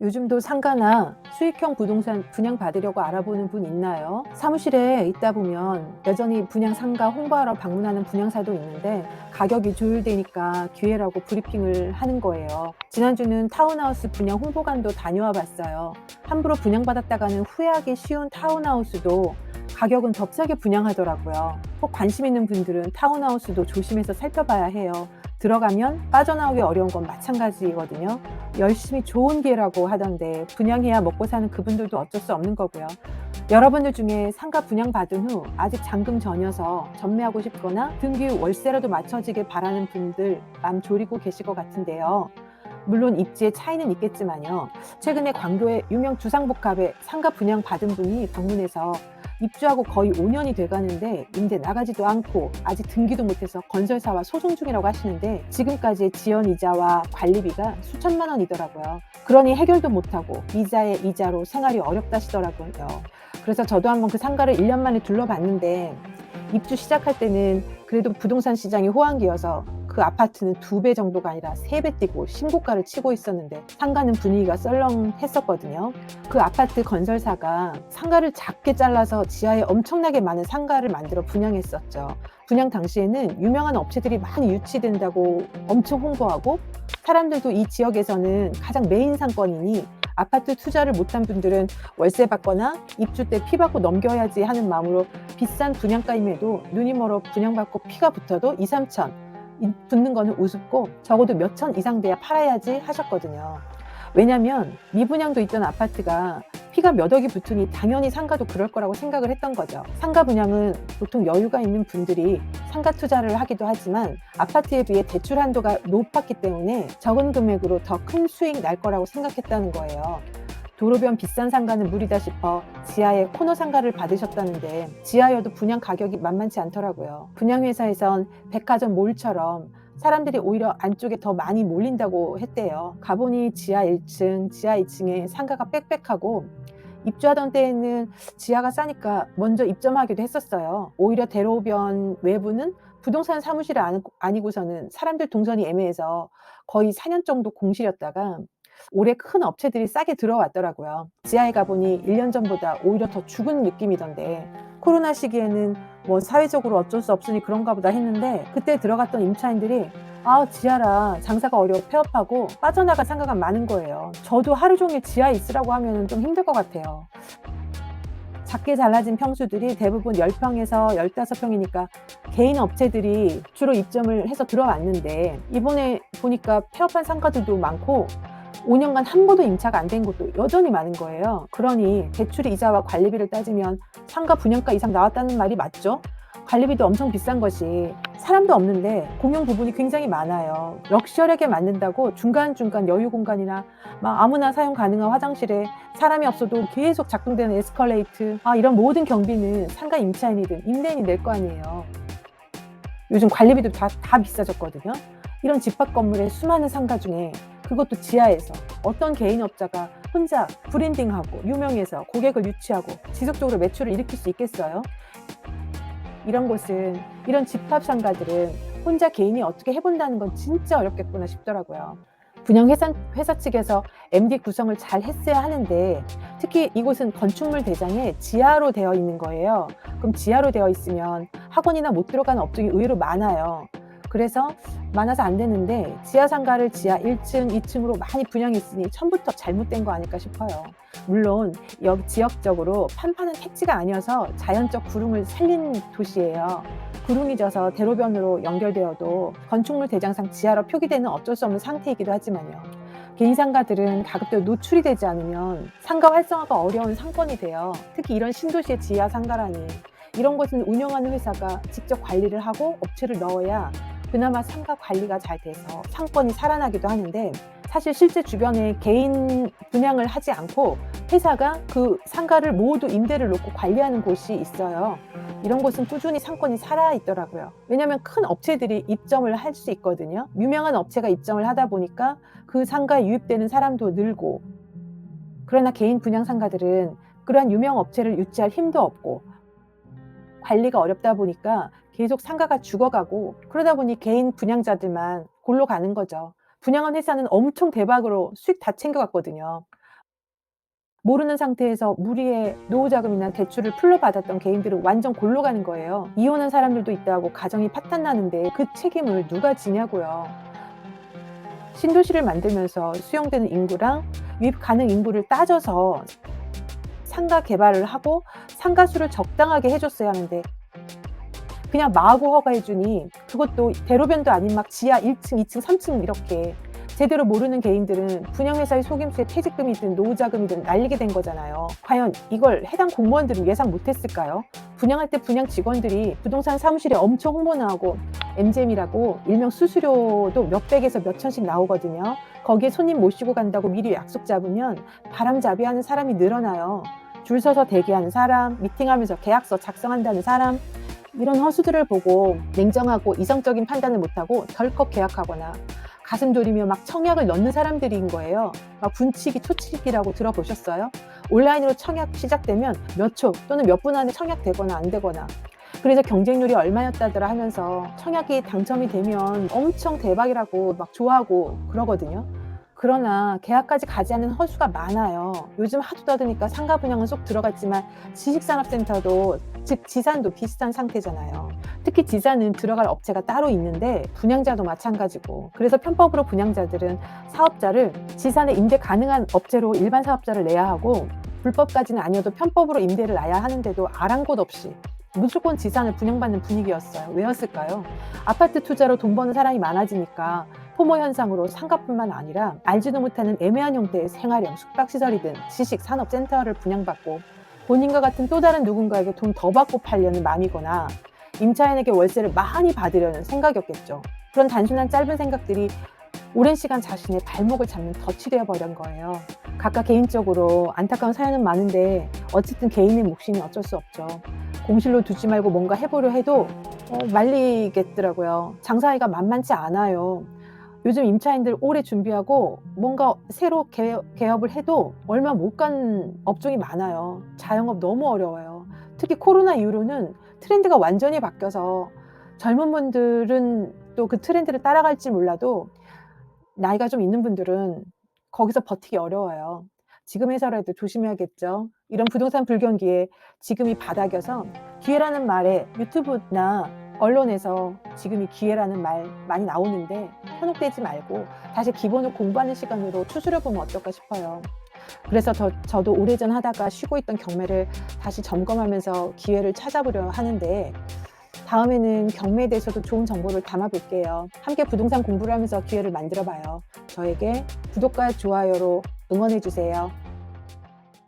요즘도 상가나 수익형 부동산 분양받으려고 알아보는 분 있나요? 사무실에 있다 보면 여전히 분양 상가 홍보하러 방문하는 분양사도 있는데 가격이 조율되니까 기회라고 브리핑을 하는 거예요. 지난주는 타운하우스 분양 홍보관도 다녀와 봤어요. 함부로 분양받았다가는 후회하기 쉬운 타운하우스도 가격은 더 싸게 분양하더라고요. 혹 관심 있는 분들은 타운하우스도 조심해서 살펴봐야 해요. 들어가면 빠져나오기 어려운 건 마찬가지거든요. 열심히 좋은 기회라고 하던데 분양해야 먹고 사는 그분들도 어쩔 수 없는 거고요. 여러분들 중에 상가 분양받은 후 아직 잔금 전이어서 전매하고 싶거나 등기 월세라도 맞춰지길 바라는 분들 맘 졸이고 계실 것 같은데요. 물론 입지의 차이는 있겠지만요. 최근에 광교의 유명 주상복합에 상가 분양받은 분이 방문해서 입주하고 거의 5년이 돼가는데 임대 나가지도 않고 아직 등기도 못해서 건설사와 소송 중이라고 하시는데 지금까지의 지연이자와 관리비가 수천만 원이더라고요. 그러니 해결도 못하고 이자에 이자로 생활이 어렵다시더라고요. 그래서 저도 한번 그 상가를 1년 만에 둘러봤는데 입주 시작할 때는 그래도 부동산 시장이 호황기여서 그 아파트는 2배 정도가 아니라 3배 뛰고 신고가를 치고 있었는데 상가는 분위기가 썰렁했었거든요. 그 아파트 건설사가 상가를 작게 잘라서 지하에 엄청나게 많은 상가를 만들어 분양했었죠. 분양 당시에는 유명한 업체들이 많이 유치된다고 엄청 홍보하고 사람들도 이 지역에서는 가장 메인 상권이니 아파트 투자를 못한 분들은 월세 받거나 입주 때 피 받고 넘겨야지 하는 마음으로 비싼 분양가임에도 눈이 멀어 분양받고 피가 붙어도 2, 3천 붙는 거는 우습고 적어도 몇 천 이상 돼야 팔아야지 하셨거든요. 왜냐면 미분양도 있던 아파트가 피가 몇 억이 붙으니 당연히 상가도 그럴 거라고 생각을 했던 거죠. 상가 분양은 보통 여유가 있는 분들이 상가 투자를 하기도 하지만 아파트에 비해 대출 한도가 높았기 때문에 적은 금액으로 더 큰 수익 날 거라고 생각했다는 거예요. 도로변 비싼 상가는 무리다 싶어 지하에 코너 상가를 받으셨다는데 지하여도 분양 가격이 만만치 않더라고요. 분양회사에선 백화점 몰처럼 사람들이 오히려 안쪽에 더 많이 몰린다고 했대요. 가보니 지하 1층, 지하 2층에 상가가 빽빽하고 입주하던 때에는 지하가 싸니까 먼저 입점하기도 했었어요. 오히려 대로변 외부는 부동산 사무실이 아니고서는 사람들 동선이 애매해서 거의 4년 정도 공실이었다가 올해 큰 업체들이 싸게 들어왔더라고요. 지하에 가보니 1년 전보다 오히려 더 죽은 느낌이던데 코로나 시기에는 뭐 사회적으로 어쩔 수 없으니 그런가 보다 했는데 그때 들어갔던 임차인들이 지하라 장사가 어려워 폐업하고 빠져나간 상가가 많은 거예요. 저도 하루 종일 지하에 있으라고 하면 좀 힘들 것 같아요. 작게 잘라진 평수들이 대부분 10평에서 15평이니까 개인 업체들이 주로 입점을 해서 들어왔는데 이번에 보니까 폐업한 상가들도 많고 5년간 한 번도 임차가 안 된 곳도 여전히 많은 거예요. 그러니 대출 이자와 관리비를 따지면 상가 분양가 이상 나왔다는 말이 맞죠? 관리비도 엄청 비싼 것이 사람도 없는데 공용 부분이 굉장히 많아요. 럭셔리하게 만든다고 중간중간 여유 공간이나 막 아무나 사용 가능한 화장실에 사람이 없어도 계속 작동되는 에스컬레이트, 이런 모든 경비는 상가 임차인이든 임대인이 낼 거 아니에요. 요즘 관리비도 다 비싸졌거든요. 이런 집합 건물의 수많은 상가 중에 그것도 지하에서 어떤 개인업자가 혼자 브랜딩하고 유명해서 고객을 유치하고 지속적으로 매출을 일으킬 수 있겠어요? 이런 곳은, 이런 집합 상가들은 혼자 개인이 어떻게 해본다는 건 진짜 어렵겠구나 싶더라고요. 분양회사 측에서 MD 구성을 잘 했어야 하는데 특히 이곳은 건축물 대장에 지하로 되어 있는 거예요. 그럼 지하로 되어 있으면 학원이나 못 들어가는 업종이 의외로 많아요. 그래서 많아서 안 되는데 지하 상가를 지하 1층, 2층으로 많이 분양했으니 처음부터 잘못된 거 아닐까 싶어요. 물론 여기 지역적으로 판판한 택지가 아니어서 자연적 구릉을 살린 도시예요. 구릉이 져서 대로변으로 연결되어도 건축물 대장상 지하로 표기되는 어쩔 수 없는 상태이기도 하지만요. 개인 상가들은 가급적 노출이 되지 않으면 상가 활성화가 어려운 상권이 돼요. 특히 이런 신도시의 지하 상가라니. 이런 곳은 운영하는 회사가 직접 관리를 하고 업체를 넣어야 그나마 상가 관리가 잘 돼서 상권이 살아나기도 하는데 사실 실제 주변에 개인 분양을 하지 않고 회사가 그 상가를 모두 임대를 놓고 관리하는 곳이 있어요. 이런 곳은 꾸준히 상권이 살아있더라고요. 왜냐하면 큰 업체들이 입점을 할 수 있거든요. 유명한 업체가 입점을 하다 보니까 그 상가에 유입되는 사람도 늘고, 그러나 개인 분양 상가들은 그러한 유명 업체를 유치할 힘도 없고 관리가 어렵다 보니까 계속 상가가 죽어가고, 그러다 보니 개인 분양자들만 골로 가는 거죠. 분양한 회사는 엄청 대박으로 수익 다 챙겨갔거든요. 모르는 상태에서 무리의 노후자금이나 대출을 풀로 받았던 개인들은 완전 골로 가는 거예요. 이혼한 사람들도 있다고 가정이 파탄나는데 그 책임을 누가 지냐고요. 신도시를 만들면서 수용되는 인구랑 유입 가능 인구를 따져서 상가 개발을 하고 상가수를 적당하게 해줬어야 하는데 그냥 마구 허가해주니, 그것도 대로변도 아닌 막 지하 1층, 2층, 3층 이렇게 제대로 모르는 개인들은 분양회사의 속임수에 퇴직금이든 노후자금이든 날리게 된 거잖아요. 과연 이걸 해당 공무원들은 예상 못했을까요? 분양할 때 분양 직원들이 부동산 사무실에 엄청 홍보나 하고 MGM이라고 일명 수수료도 몇백에서 몇천씩 나오거든요. 거기에 손님 모시고 간다고 미리 약속 잡으면 바람잡이하는 사람이 늘어나요. 줄 서서 대기하는 사람, 미팅하면서 계약서 작성한다는 사람, 이런 허수들을 보고 냉정하고 이성적인 판단을 못하고 덜컥 계약하거나 가슴 졸이며 막 청약을 넣는 사람들인 거예요. 막 분치기, 초치기라고 들어보셨어요? 온라인으로 청약 시작되면 몇 초 또는 몇 분 안에 청약되거나 안 되거나, 그래서 경쟁률이 얼마였다더라 하면서 청약이 당첨이 되면 엄청 대박이라고 막 좋아하고 그러거든요. 그러나 계약까지 가지 않는 허수가 많아요. 요즘 하도 떠드니까 상가 분양은 쏙 들어갔지만 지식산업센터도, 즉 지산도 비슷한 상태잖아요. 특히 지산은 들어갈 업체가 따로 있는데 분양자도 마찬가지고, 그래서 편법으로 분양자들은 사업자를 지산에 임대 가능한 업체로 일반 사업자를 내야 하고, 불법까지는 아니어도 편법으로 임대를 놔야 하는데도 아랑곳 없이 무조건 지산을 분양받는 분위기였어요. 왜였을까요? 아파트 투자로 돈 버는 사람이 많아지니까 포모 현상으로 상가뿐만 아니라 알지도 못하는 애매한 형태의 생활형 숙박시설이든 지식산업센터를 분양받고 본인과 같은 또 다른 누군가에게 돈 더 받고 팔려는 마음이거나 임차인에게 월세를 많이 받으려는 생각이었겠죠. 그런 단순한 짧은 생각들이 오랜 시간 자신의 발목을 잡는 덫이 되어버린 거예요. 각각 개인적으로 안타까운 사연은 많은데 어쨌든 개인의 몫이니 어쩔 수 없죠. 공실로 두지 말고 뭔가 해보려 해도 말리겠더라고요. 장사하기가 만만치 않아요. 요즘 임차인들 오래 준비하고 뭔가 새로 개업을 해도 얼마 못 간 업종이 많아요. 자영업 너무 어려워요. 특히 코로나 이후로는 트렌드가 완전히 바뀌어서 젊은 분들은 또 그 트렌드를 따라갈지 몰라도 나이가 좀 있는 분들은 거기서 버티기 어려워요. 지금 해서라도 조심해야겠죠. 이런 부동산 불경기에 지금이 바닥여서 기회라는 말에 유튜브나 언론에서 지금이 기회라는 말 많이 나오는데 현혹되지 말고 다시 기본을 공부하는 시간으로 추스려보면 어떨까 싶어요. 그래서 저도 오래전 하다가 쉬고 있던 경매를 다시 점검하면서 기회를 찾아보려 하는데, 다음에는 경매에 대해서도 좋은 정보를 담아볼게요. 함께 부동산 공부를 하면서 기회를 만들어봐요. 저에게 구독과 좋아요로 응원해주세요.